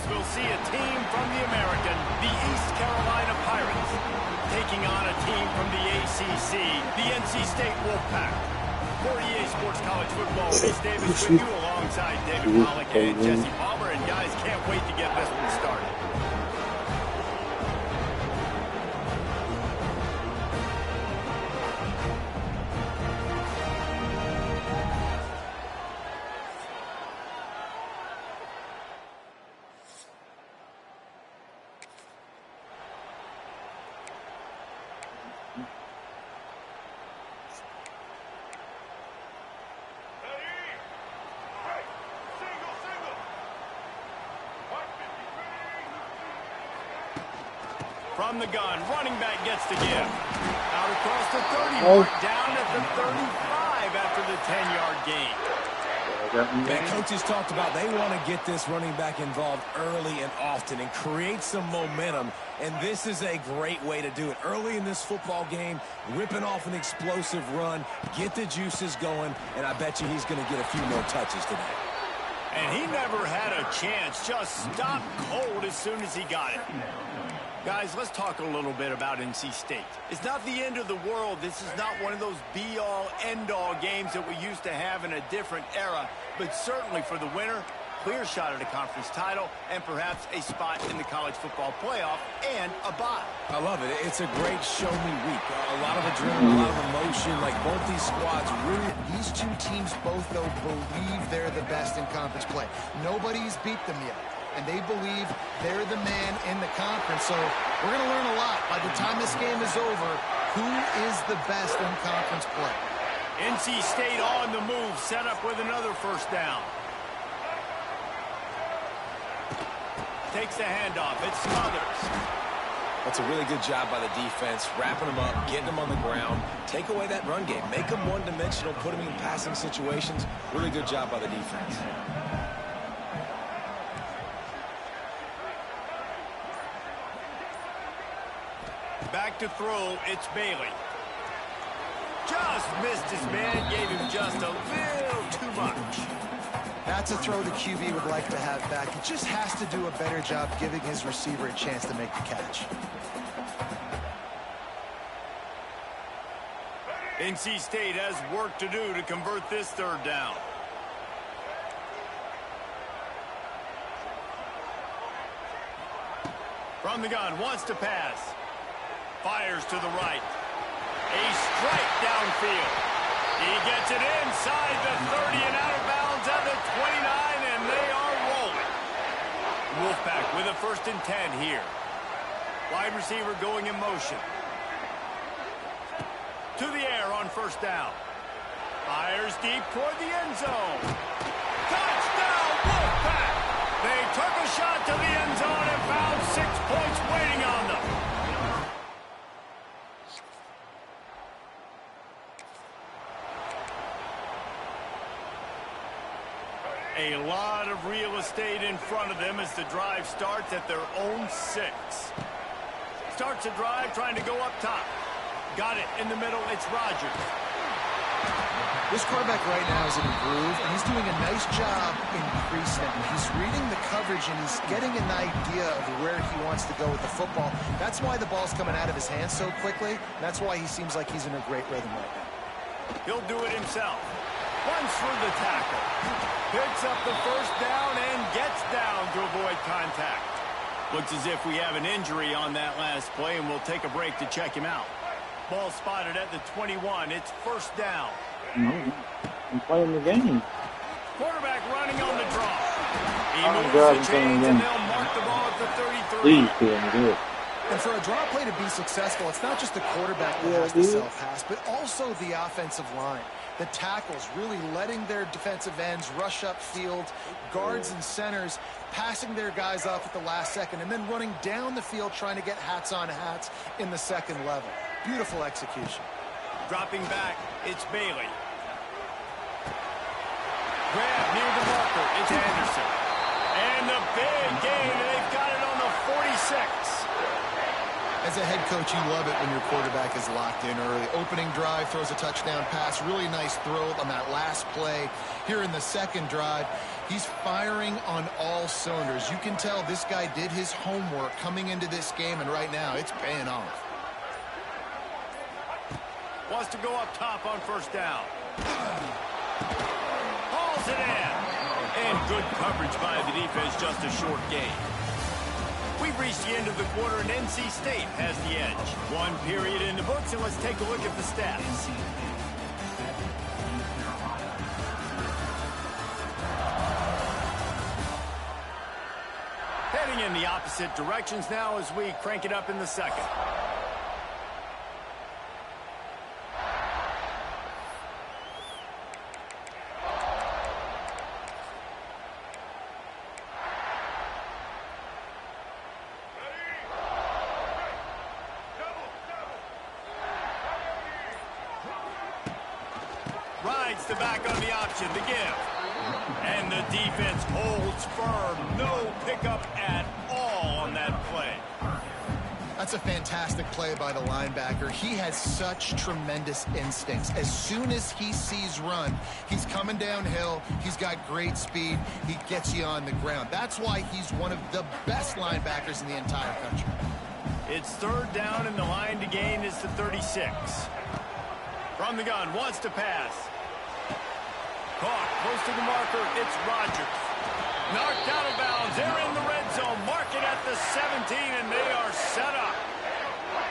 we'll see a team from the American, the East Carolina Pirates, taking on a team from the ACC, the NC State Wolfpack. For EA Sports College Football, Chris Davis with you alongside David Pollack and Jesse Palmer. And guys, can't wait to get this one started. From the gun, running back gets the give. Out across the 30 mark, down at the 35 after the 10-yard gain. The coaches talked about they want to get this running back involved early and often and create some momentum, and this is a great way to do it. Early in this football game, ripping off an explosive run, get the juices going, and I bet you he's going to get a few more touches today. And he never had a chance, just stopped cold as soon as he got it. Guys, let's talk a little bit about NC State. It's not the end of the world. This is not one of those be-all, end-all games that we used to have in a different era. But certainly for the winner, clear shot at a conference title and perhaps a spot in the college football playoff and a bye. I love it. It's a great show-me week. A lot of adrenaline, a lot of emotion. Like both these squads really... These two teams both, though, believe they're the best in conference play. Nobody's beat them yet. And they believe they're the man in the conference. So we're going to learn a lot. By the time this game is over, who is the best in conference play? NC State on the move, set up with another first down. Takes the handoff. It's Smothers. That's a really good job by the defense, wrapping them up, getting them on the ground. Take away that run game. Make them one-dimensional, put them in passing situations. Really good job by the defense. Back to throw, it's Bailey. Just missed his man, gave him just a little too much. That's a throw the QB would like to have back. He just has to do a better job giving his receiver a chance to make the catch. NC State has work to do to convert this third down. From the gun, wants to pass. Fires to the right. A strike downfield. He gets it inside the 30 and out of bounds at the 29, and they are rolling. Wolfpack with a 1st and 10 here. Wide receiver going in motion. To the air on 1st down. Fires deep toward the end zone. Touchdown, Wolfpack! They took a shot to the end zone and found 6 points waiting on them. A lot of real estate in front of them as the drive starts at their own 6. Starts a drive trying to go up top. Got it in the middle. It's Rogers. This quarterback right now is in a groove, and he's doing a nice job increasing it. He's reading the coverage, and he's getting an idea of where he wants to go with the football. That's why the ball's coming out of his hands so quickly. That's why he seems like he's in a great rhythm right now. He'll do it himself. Runs through the tackle. Picks up the 1st down and gets down to avoid contact. Looks as if we have an injury on that last play, and we'll take a break to check him out. Ball spotted at the 21. It's 1st down. I'm playing the game. Quarterback running on the draw. He moves the chains, and they'll mark the ball at the 33. Please, doing good. And for a draw play to be successful, it's not just the quarterback that has to self-pass, but also the offensive line. The tackles really letting their defensive ends rush upfield, guards and centers passing their guys off at the last second, and then running down the field trying to get hats on hats in the 2nd level. Beautiful execution. Dropping back, it's Bailey. Grab near the marker, it's Anderson. And the big gain, and they've got it on the 46. As a head coach, you love it when your quarterback is locked in early. Opening drive, throws a touchdown pass. Really nice throw on that last play. Here in the 2nd drive, He's firing on all cylinders. You can tell this guy did his homework coming into this game, and right now it's paying off. Wants to go up top on first down. Hauls it in. And good coverage by the defense, just a short gain. We've reached the end of the quarter, and NC State has the edge. One period in the books, and let's take a look at the stats. Heading in the opposite directions now as we crank it up in the second. Rides the back on the option, the give. And the defense holds firm. No pickup at all on that play. That's a fantastic play by the linebacker. He has such tremendous instincts. As soon as he sees run, he's coming downhill. He's got great speed. He gets you on the ground. That's why he's one of the best linebackers in the entire country. It's third down, and the line to gain is the 36. From the gun, wants to pass. Caught, close to the marker, it's Rodgers. Knocked out of bounds, they're in the red zone. Mark it at the 17, and they are set up.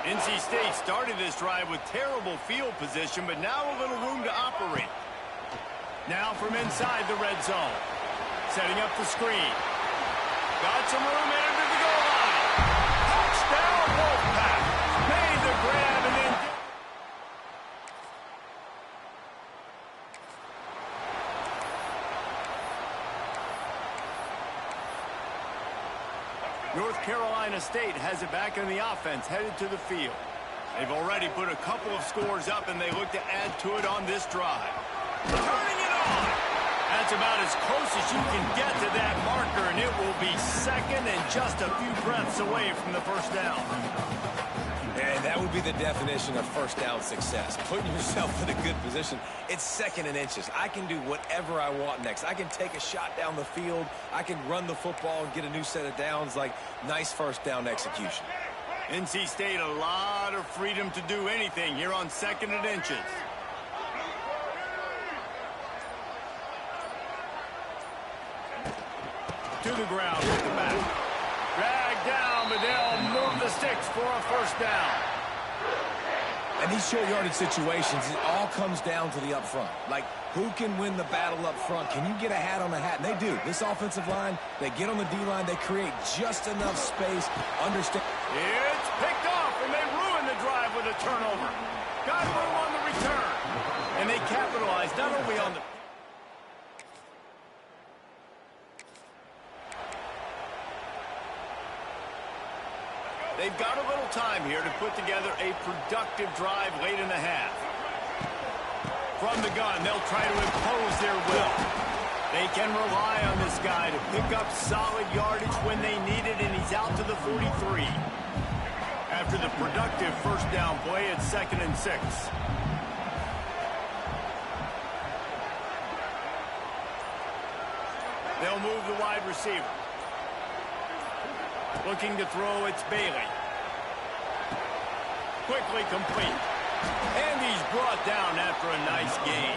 NC State started this drive with terrible field position, but now a little room to operate. Now from inside the red zone. Setting up the screen. Got some room into the goal line. Touchdown, Wolfpack. Made the grab, and then... North Carolina State has it back in the offense, headed to the field. They've already put a couple of scores up, and they look to add to it on this drive. Turning it on! That's about as close as you can get to that marker, and it will be second and just a few breaths away from the first down. And that would be the definition of first down success. Putting yourself in a good position. It's second and inches. I can do whatever I want next. I can take a shot down the field. I can run the football and get a new set of downs. Like, nice first down execution. NC State a lot of freedom to do anything here on second and inches. To the ground with the back. Dragged down, but they'll move the sticks for a first down. And these short yardage situations, it all comes down to the up front. Like, who can win the battle up front? Can you get a hat on a hat? And they do. This offensive line, they get on the D-line, they create just enough space. Understand. It's picked off, and they ruin the drive with a turnover. Got room on the return. And they capitalize not only on the... They've got a little time here to put together a productive drive late in the half. From the gun, they'll try to impose their will. They can rely on this guy to pick up solid yardage when they need it, and he's out to the 43. After the productive first down play, it's 2nd and 6. They'll move the wide receiver. Looking to throw, it's Bailey. Quickly complete. And he's brought down after a nice gain.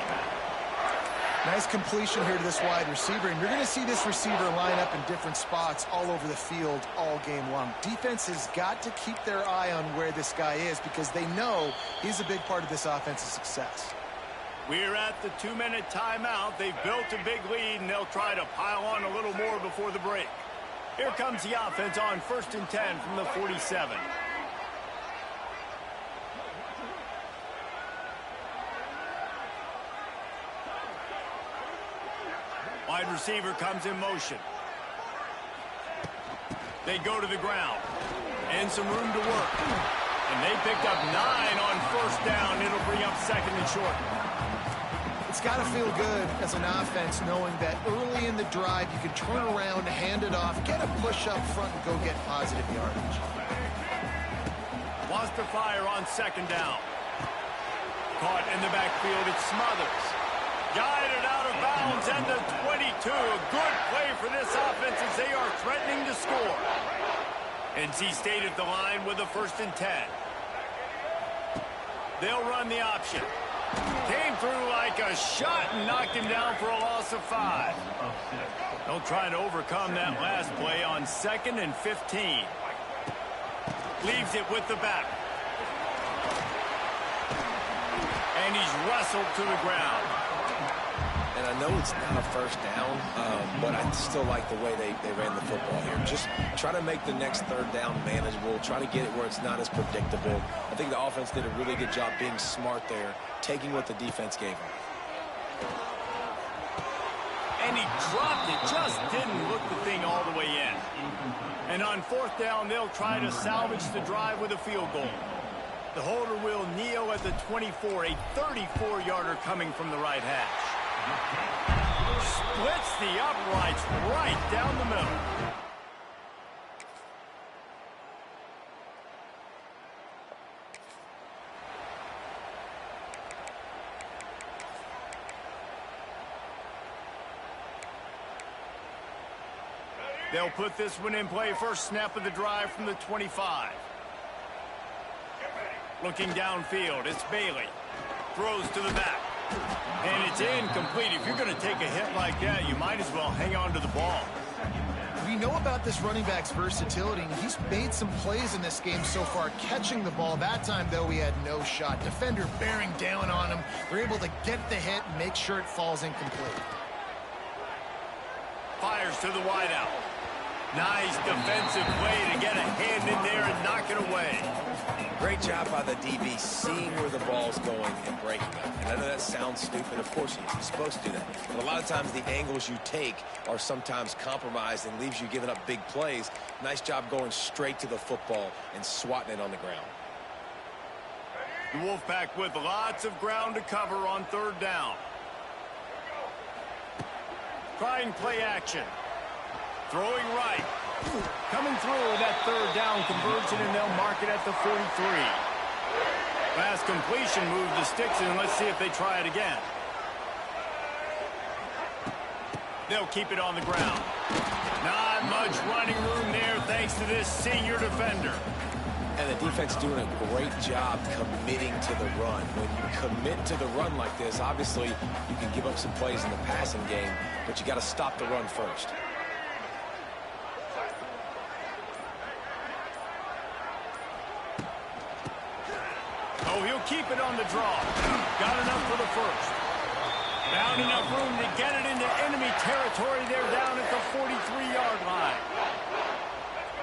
Nice completion here to this wide receiver, and you're going to see this receiver line up in different spots all over the field all game long. Defense has got to keep their eye on where this guy is because they know he's a big part of this offense's success. We're at the 2-minute timeout. They've built a big lead, and they'll try to pile on a little more before the break. Here comes the offense on 1st and 10 from the 47. Wide receiver comes in motion. They go to the ground. And some room to work. And they picked up 9 on first down. It'll bring up 2nd and short. It's got to feel good as an offense knowing that early in the drive you can turn around, hand it off, get a push up front, and go get positive yardage. Wants to fire on 2nd down. Caught in the backfield, it's Smothers. Guided out of bounds and the 22. A good play for this offense as they are threatening to score. NC State at the line with a 1st and 10. They'll run the option. Came through like a shot and knocked him down for a loss of 5. They'll try to overcome that last play on 2nd and 15. Leaves it with the back. And he's wrestled to the ground. And I know it's not a 1st down, but I still like the way they ran the football here. Just try to make the next 3rd down manageable. Try to get it where it's not as predictable. I think the offense did a really good job being smart there, taking what the defense gave them. And he dropped it, just didn't look the thing all the way in. And on 4th down, they'll try to salvage the drive with a field goal. The holder will kneel at the 24, a 34-yarder coming from the right hash. Splits the uprights right down the middle. They'll put this one in play. First snap of the drive from the 25. Looking downfield, it's Bailey. Throws to the back. And it's incomplete. If you're going to take a hit like that, you might as well hang on to the ball. We know about this running back's versatility, and he's made some plays in this game so far catching the ball. That time, though, he had no shot. Defender bearing down on him. They're able to get the hit and make sure it falls incomplete. Fires to the wideout. Nice defensive play to get a hand in there and knock it away. Great job by the DB seeing where the ball's going and breaking it. And I know that sounds stupid. Of course he is. He's supposed to do that. But a lot of times the angles you take are sometimes compromised and leaves you giving up big plays. Nice job going straight to the football and swatting it on the ground. The Wolfpack with lots of ground to cover on 3rd down. Trying play action. Throwing right. Coming through that 3rd down conversion, and they'll mark it at the 43. Pass completion, move the sticks, and let's see if they try it again. They'll keep it on the ground. Not much running room there thanks to this senior defender. And the defense doing a great job committing to the run. When you commit to the run like this, obviously you can give up some plays in the passing game, but you got to stop the run first. Oh, he'll keep it on the draw. Got enough for the 1st. Found enough room to get it into enemy territory. They're down at the 43-yard line.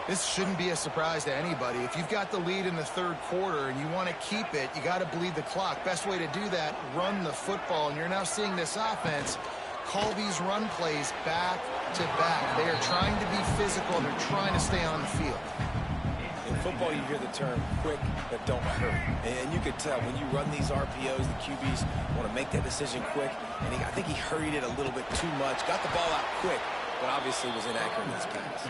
This shouldn't be a surprise to anybody. If you've got the lead in the 3rd quarter and you want to keep it, you got to bleed the clock. Best way to do that, run the football. And you're now seeing this offense call these run plays back to back. They are trying to be physical. They're trying to stay on the field. In football, you hear the term quick but don't hurry. And you could tell when you run these RPOs, the QBs want to make that decision quick. And I think he hurried it a little bit too much. Got the ball out quick, but obviously was inaccurate in his pass.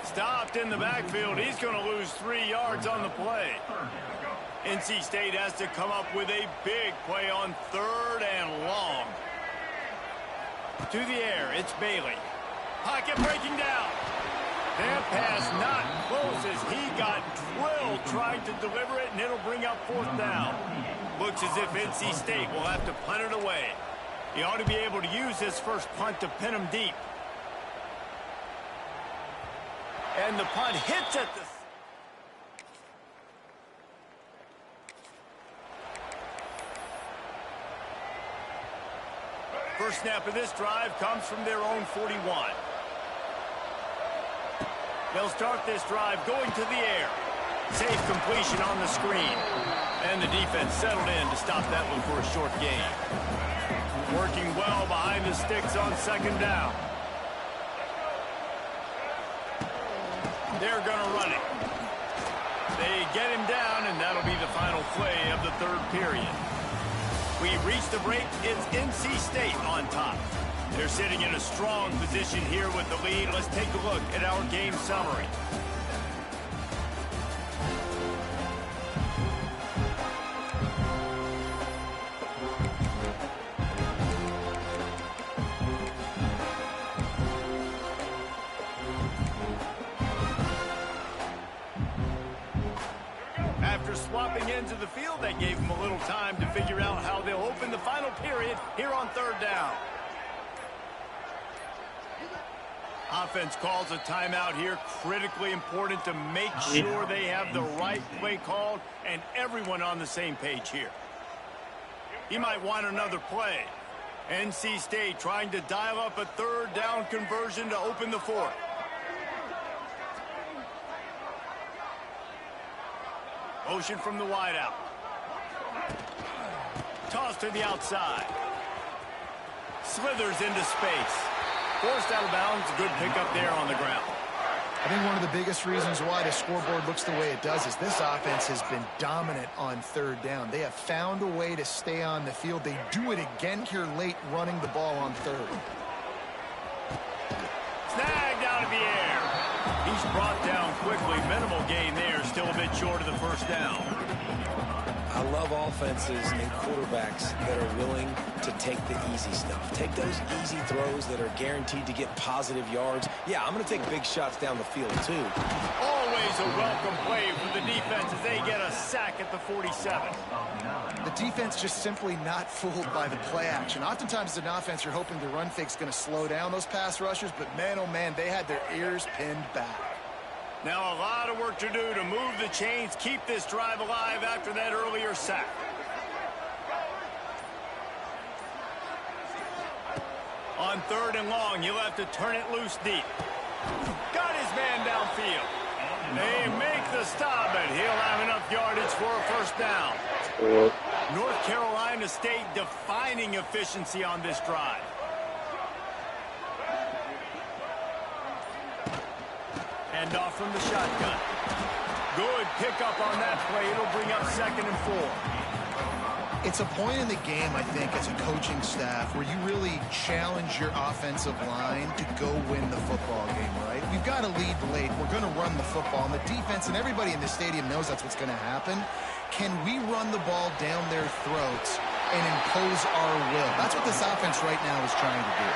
Stopped in the backfield. He's going to lose 3 yards on the play. NC State has to come up with a big play on 3rd and long. To the air, it's Bailey. Pocket breaking down. That pass not close as he got drilled trying to deliver it, and it'll bring up 4th down. Looks as if NC State will have to punt it away. He ought to be able to use his first punt to pin him deep. And the punt hits at the... First snap of this drive comes from their own 41. They'll start this drive going to the air. Safe completion on the screen. And the defense settled in to stop that one for a short gain. Working well behind the sticks on 2nd down. They're going to run it. They get him down, and that'll be the final play of the 3rd period. We reach the break. It's NC State on top. They're sitting in a strong position here with the lead. Let's take a look at our game summary. after swapping ends of the field, that gave them a little time to figure out how they'll open the final period here on third down. Offense calls a timeout here. Critically important to make sure they have the right play called and everyone on the same page here. He might want another play. NC State trying to dial up a third down conversion to open the fourth. Motion from the wideout. Toss to the outside. Slithers into space. Forced out of bounds. Good pickup there on the ground. I think one of the biggest reasons why the scoreboard looks the way it does is this offense has been dominant on third down. They have found a way to stay on the field. They do it again here late, running the ball on third. Snagged out of the air. He's brought down quickly. Minimal gain there. Still a bit short of the first down. I love offenses and quarterbacks that are willing to take the easy stuff. Take those easy throws that are guaranteed to get positive yards. Yeah, I'm going to take big shots down the field, too. Always a welcome play for the defense as they get a sack at the 47. The defense just simply not fooled by the play action. Oftentimes, as an offense, you're hoping the run fake's going to slow down those pass rushers, but man, oh man, they had their ears pinned back. Now a lot of work to do to move the chains, keep this drive alive after that earlier sack. On third and long, you'll have to turn it loose deep. Got his man downfield. They make the stop, but he'll have enough yardage for a first down. North Carolina State defining efficiency on this drive. Hand off from the shotgun. Good pickup on that play. It'll bring up 2nd and 4. It's a point in the game, I think, as a coaching staff where you really challenge your offensive line to go win the football game, right? We've got to lead late. We're going to run the football. And the defense and everybody in the stadium knows that's what's going to happen. Can we run the ball down their throats and impose our will? That's what this offense right now is trying to do.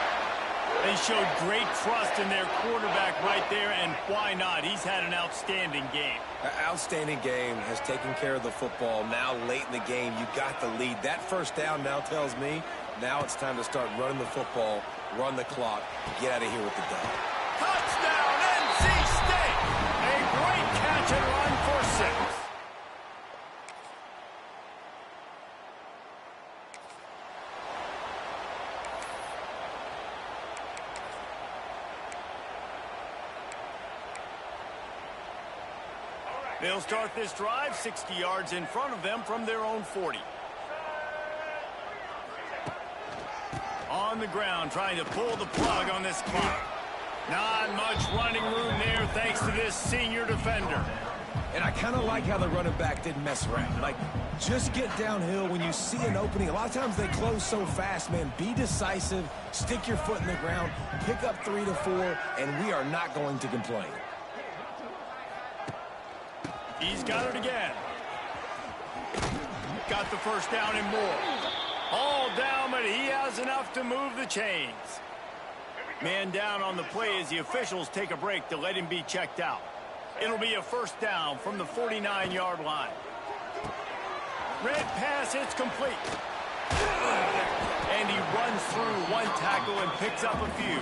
They showed great trust in their quarterback right there, and why not? He's had an outstanding game. Outstanding game, has taken care of the football. Now late in the game, you got the lead. That first down now tells me now it's time to start running the football, run the clock, get out of here with the dub. Touchdown, NC State! A great catch and run for 6. They'll start this drive 60 yards in front of them from their own 40. On the ground, trying to pull the plug on this clock. Not much running room there thanks to this senior defender. And I kind of like how the running back didn't mess around. Like, just get downhill when you see an opening. A lot of times they close so fast, man. Be decisive, stick your foot in the ground, pick up 3 to 4, and we are not going to complain. He's got it again. Got the first down and more. All down, but he has enough to move the chains. Man down on the play as the officials take a break to let him be checked out. It'll be a first down from the 49-yard line. Red pass hits complete. And he runs through one tackle and picks up a few.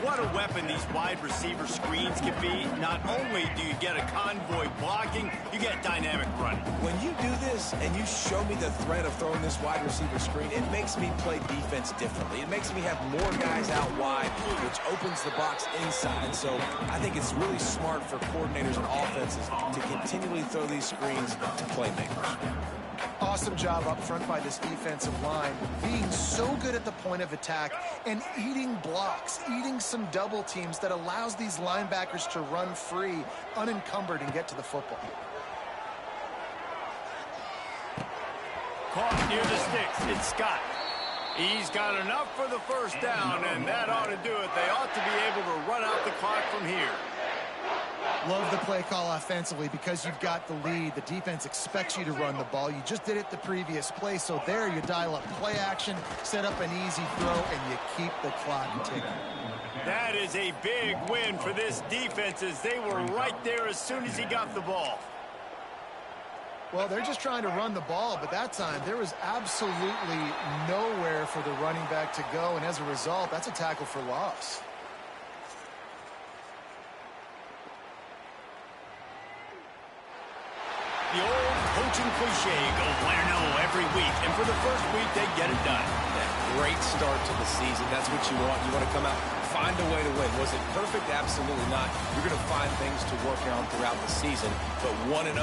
What a weapon these wide receiver screens can be. Not only do you get a convoy blocking, you get dynamic running. When you do this and you show me the threat of throwing this wide receiver screen, it makes me play defense differently. It makes me have more guys out wide, which opens the box inside. So I think it's really smart for coordinators and offenses to continually throw these screens to playmakers. Awesome job up front by this defensive line, being so good at the point of attack and eating blocks, eating some double teams that allows these linebackers to run free, unencumbered, and get to the football. Caught near the sticks. It's Scott. He's got enough for the first down, and that ought to do it. They ought to be able to run out the clock from here. Love the play call offensively because you've got the lead. The defense expects you to run the ball. You just did it the previous play, so there you dial up play action, set up an easy throw, and you keep the clock ticking. That is a big win for this defense as they were right there as soon as he got the ball. Well, they're just trying to run the ball, but that time there was absolutely nowhere for the running back to go, and as a result, that's a tackle for loss. The old coaching cliche, go win or no every week, and for the first week, they get it done. Great start to the season. That's what you want. You want to come out, find a way to win. Was it perfect? Absolutely not. You're going to find things to work on throughout the season, but 1-0,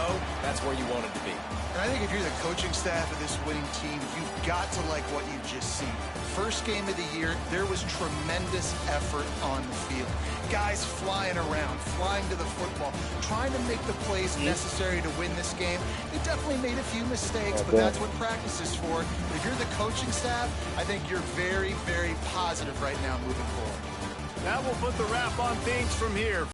that's where you want it to be. And I think if you're the coaching staff of this winning team, you've got to like what you've just seen. First game of the year, there was tremendous effort on the field. Guys flying around, flying to the football, trying to make the plays necessary to win this game. They definitely made a few mistakes, but that's what practice is for. But if you're the coaching staff, I think you're very, very positive right now moving forward. That will put the wrap on things from here.